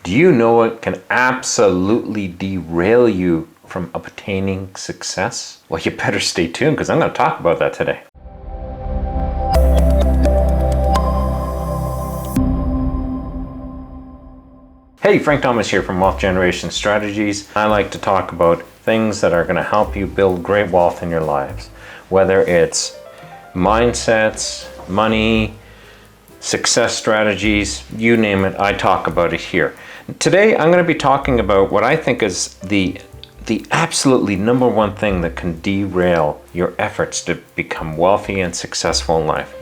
Do you know it can absolutely derail you from obtaining success? Well, you better stay tuned because I'm going to talk about that today. Hey, Frank Thomas here from Wealth Generation Strategies. I like to talk about things that are going to help you build great wealth in your lives, whether it's mindsets, money, success strategies, you name it, I talk about it here. Today, I'm going to be talking about what I think is the absolutely number one thing that can derail your efforts to become wealthy and successful in life,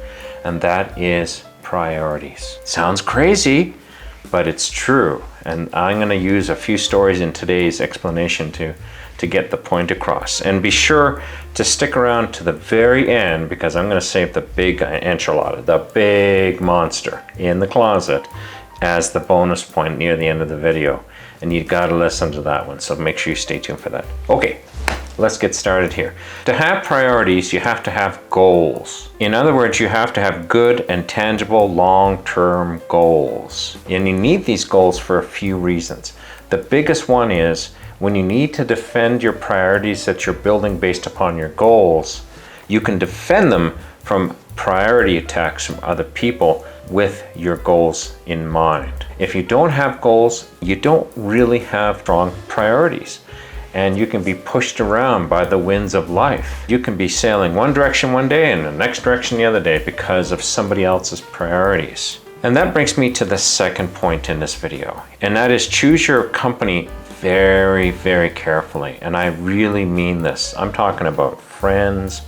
and that is priorities. Sounds crazy, but it's true. And I'm going to use a few stories in today's explanation to get the point across. And be sure to stick around to the very end because I'm going to save the big enchilada, the big monster in the closet, as the bonus point near the end of the video. And you got to listen to that one, so make sure you stay tuned for that. Okay, let's get started here. To have priorities, you have to have goals. In other words, you have to have good and tangible long-term goals. And you need these goals for a few reasons. The biggest one is when you need to defend your priorities that you're building based upon your goals, you can defend them from priority attacks from other people with your goals in mind. If you don't have goals, you don't really have strong priorities. And you can be pushed around by the winds of life. You can be sailing one direction one day and the next direction the other day because of somebody else's priorities. And that brings me to the second point in this video, and that is choose your company very, very carefully. And I really mean this. I'm talking about friends,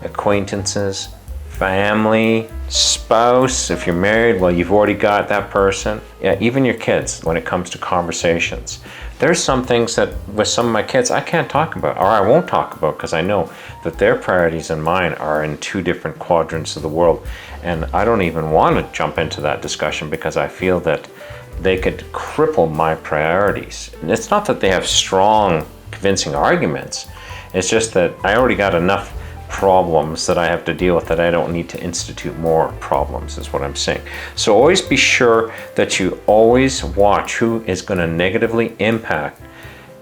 acquaintances, family, spouse. If you're married, well, you've already got that person. Yeah, even your kids when it comes to conversations. There's some things that with some of my kids I can't talk about, or I won't talk about, because I know that their priorities and mine are in two different quadrants of the world. And I don't even want to jump into that discussion because I feel that they could cripple my priorities. And it's not that they have strong, convincing arguments. It's just that I already got enough problems that I have to deal with that I don't need to institute more problems, is what I'm saying. So always be sure that you always watch who is going to negatively impact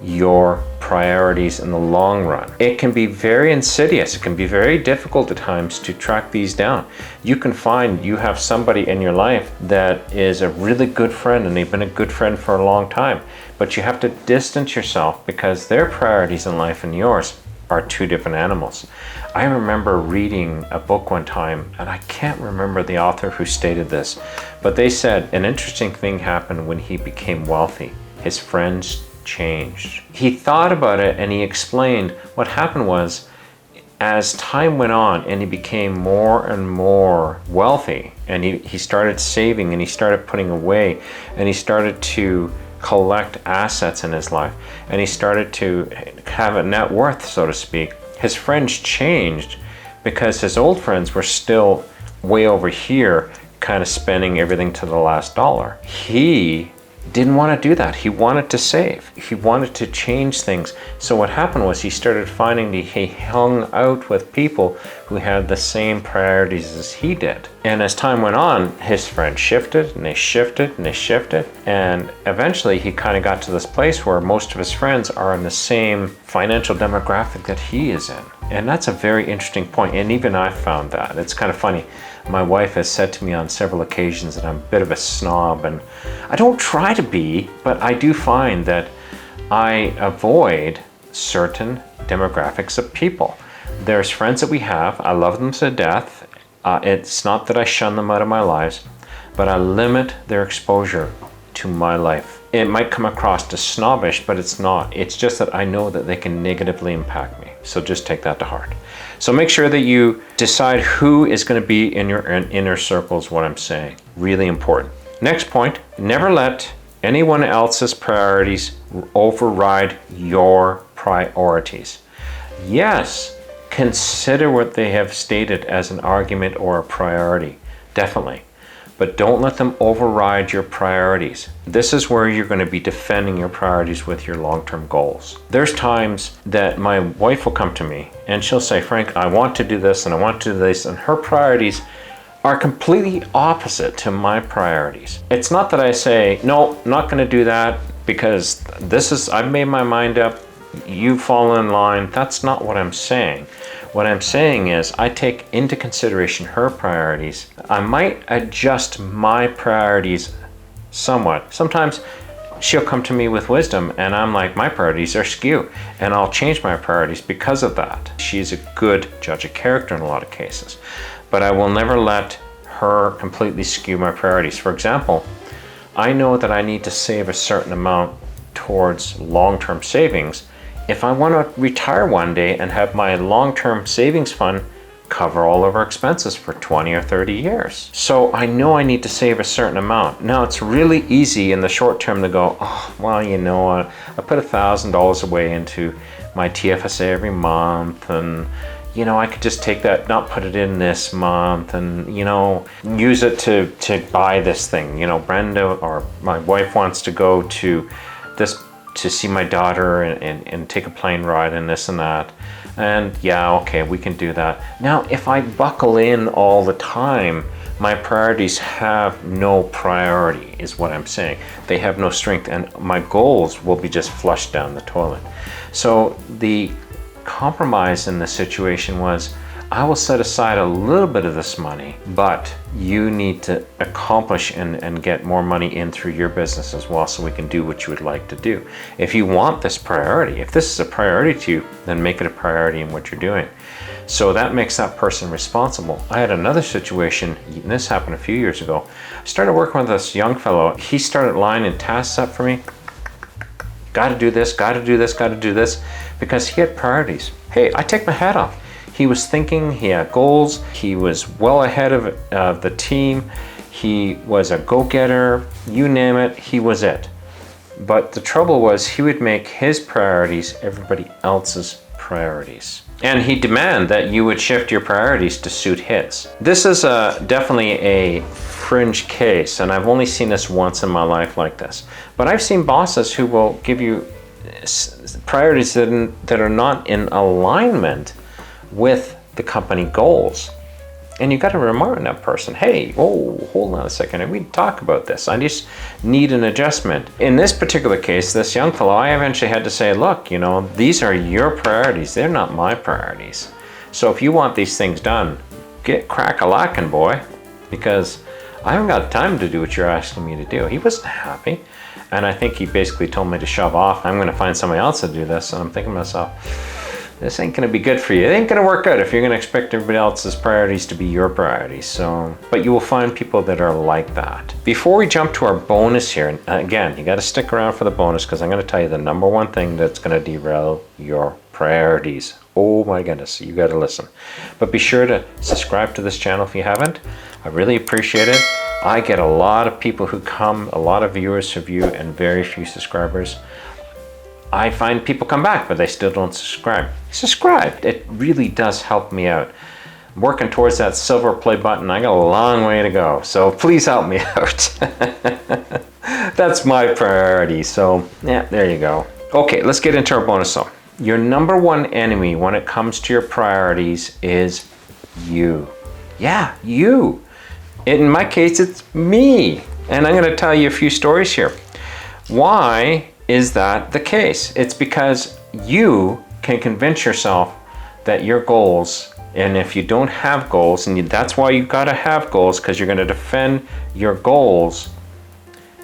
your priorities in the long run. It can be very insidious. It can be very difficult at times to track these down. You can find you have somebody in your life that is a really good friend and they've been a good friend for a long time, but you have to distance yourself because their priorities in life and yours are two different animals. I remember reading a book one time, and I can't remember the author who stated this, but they said an interesting thing happened when he became wealthy. His friends changed. He thought about it and he explained what happened was as time went on and he became more and more wealthy, and he started saving and he started putting away and he started to collect assets in his life and he started to have a net worth, so to speak. His friends changed because his old friends were still way over here kind of spending everything to the last dollar. He didn't want to do that. He wanted to save. He wanted to change things. So what happened was he started finding that he hung out with people who had the same priorities as he did. And as time went on, his friends shifted and they shifted and they shifted. And eventually he kind of got to this place where most of his friends are in the same financial demographic that he is in. And that's a very interesting point. And even I found that. It's kind of funny. My wife has said to me on several occasions that I'm a bit of a snob, and I don't try to be, but I do find that I avoid certain demographics of people. There's friends that we have, I love them to death. It's not that I shun them out of my lives, but I limit their exposure to my life. It might come across as snobbish, but it's not. It's just that I know that they can negatively impact me. So just take that to heart. So make sure that you decide who is going to be in your inner circle is what I'm saying. Really important. Next point, never let anyone else's priorities override your priorities. Yes, consider what they have stated as an argument or a priority, definitely. But don't let them override your priorities. This is where you're going to be defending your priorities with your long-term goals. There's times that my wife will come to me and she'll say, Frank, I want to do this and I want to do this, and her priorities are completely opposite to my priorities. It's not that I say, no, not going to do that because I've made my mind up, you fall in line. That's not what I'm saying. What I'm saying is I take into consideration her priorities. I might adjust my priorities somewhat. Sometimes she'll come to me with wisdom and I'm like, my priorities are skew, and I'll change my priorities because of that. She's a good judge of character in a lot of cases, but I will never let her completely skew my priorities. For example, I know that I need to save a certain amount towards long-term savings if I want to retire one day and have my long-term savings fund cover all of our expenses for 20 or 30 years. So I know I need to save a certain amount. Now it's really easy in the short term to go, oh, well, you know, I put $1,000 away into my TFSA every month, and you know, I could just take that, not put it in this month, and you know, use it to buy this thing. You know, Brenda or my wife wants to go to this to see my daughter and take a plane ride and this and that. And yeah, okay, we can do that. Now, if I buckle in all the time, my priorities have no priority, is what I'm saying. They have no strength, and my goals will be just flushed down the toilet. So the compromise in this situation was, I will set aside a little bit of this money, but you need to accomplish and get more money in through your business as well, so we can do what you would like to do. If you want this priority, if this is a priority to you, then make it a priority in what you're doing. So that makes that person responsible. I had another situation, and this happened a few years ago. I started working with this young fellow. He started lining tasks up for me. Got to do this, got to do this, got to do this, because he had priorities. Hey, I take my hat off. He was thinking, he had goals, he was well ahead of the team, he was a go-getter, you name it, he was it. But the trouble was, he would make his priorities everybody else's priorities. And he'd demand that you would shift your priorities to suit his. This is definitely a fringe case, and I've only seen this once in my life like this. But I've seen bosses who will give you priorities that are not in alignment with the company goals. And you got to remind that person, hey, oh, hold on a second, we talk about this. I just need an adjustment. In this particular case, this young fellow, I eventually had to say, look, you know, these are your priorities. They're not my priorities. So if you want these things done, get crack-a-lackin', boy, because I haven't got time to do what you're asking me to do. He wasn't happy. And I think he basically told me to shove off. I'm going to find somebody else to do this. And I'm thinking to myself, this ain't going to be good for you. It ain't going to work out if you're going to expect everybody else's priorities to be your priorities. So, but you will find people that are like that. Before we jump to our bonus here, and again, you got to stick around for the bonus, because I'm going to tell you the number one thing that's going to derail your priorities. Oh my goodness, you got to listen. But be sure to subscribe to this channel if you haven't. I really appreciate it. I get a lot of people who come, a lot of viewers who view, and very few subscribers. I find people come back, but they still don't subscribe. Subscribe. It really does help me out. I'm working towards that silver play button. I got a long way to go, so please help me out. That's my priority. So yeah, there you go. Okay, let's get into our bonus though. Your number one enemy when it comes to your priorities is you. Yeah, you. In my case, it's me. And I'm going to tell you a few stories here. Why is that the case? It's because you can convince yourself that your goals, and if you don't have goals, and that's why you've got to have goals, because you're going to defend your goals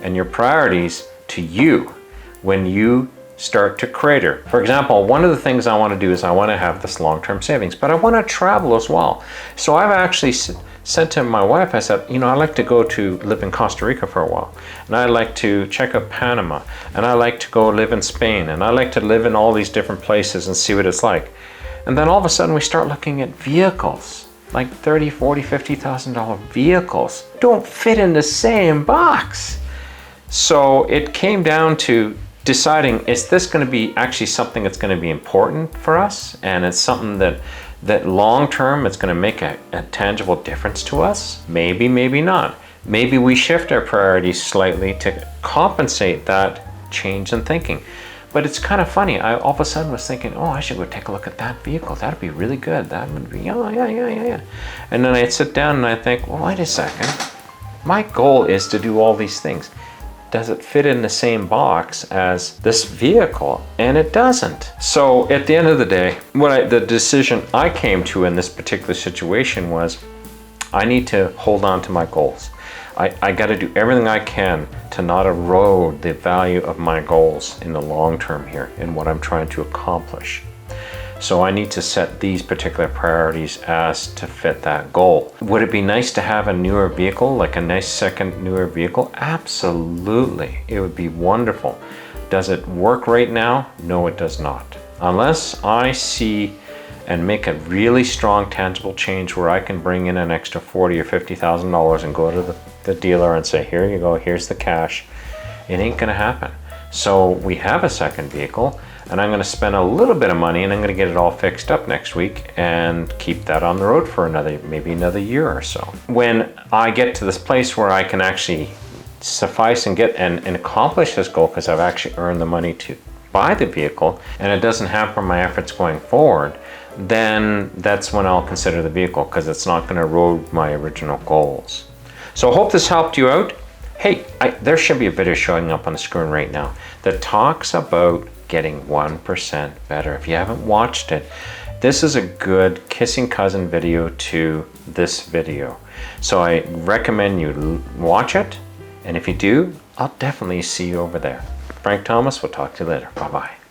and your priorities to you when you start to crater. For example, one of the things I want to do is I want to have this long-term savings, but I want to travel as well. So I've actually said to my wife, I said, you know, I like to go to live in Costa Rica for a while, and I like to check out Panama, and I like to go live in Spain, and I like to live in all these different places and see what it's like. And then all of a sudden we start looking at vehicles, like $30,000, $40,000, $50,000 vehicles. Don't fit in the same box. So it came down to deciding, is this going to be actually something that's going to be important for us, and it's something that long term it's going to make a tangible difference to us? Maybe, maybe not. Maybe we shift our priorities slightly to compensate that change in thinking. But it's kind of funny. I all of a sudden was thinking, oh, I should go take a look at that vehicle. That'd be really good. That would be, yeah. And then I'd sit down and I think, well, wait a second. My goal is to do all these things. Does it fit in the same box as this vehicle? And it doesn't. So at the end of the day, the decision I came to in this particular situation was, I need to hold on to my goals. I got to do everything I can to not erode the value of my goals in the long term here in what I'm trying to accomplish. So I need to set these particular priorities as to fit that goal. Would it be nice to have a newer vehicle, like a nice second newer vehicle? Absolutely. It would be wonderful. Does it work right now? No, it does not. Unless I see and make a really strong tangible change where I can bring in an extra $40,000 or $50,000 and go to the dealer and say, here you go, here's the cash. It ain't gonna happen. So we have a second vehicle and I'm gonna spend a little bit of money and I'm gonna get it all fixed up next week and keep that on the road for maybe another year or so. When I get to this place where I can actually suffice and get and accomplish this goal, because I've actually earned the money to buy the vehicle and it doesn't hamper my efforts going forward, then that's when I'll consider the vehicle, because it's not going to erode my original goals. So I hope this helped you out. Hey, there should be a video showing up on the screen right now that talks about getting 1% better. If you haven't watched it, this is a good kissing cousin video to this video. So I recommend you watch it. And if you do, I'll definitely see you over there. Frank Thomas, we'll talk to you later. Bye-bye.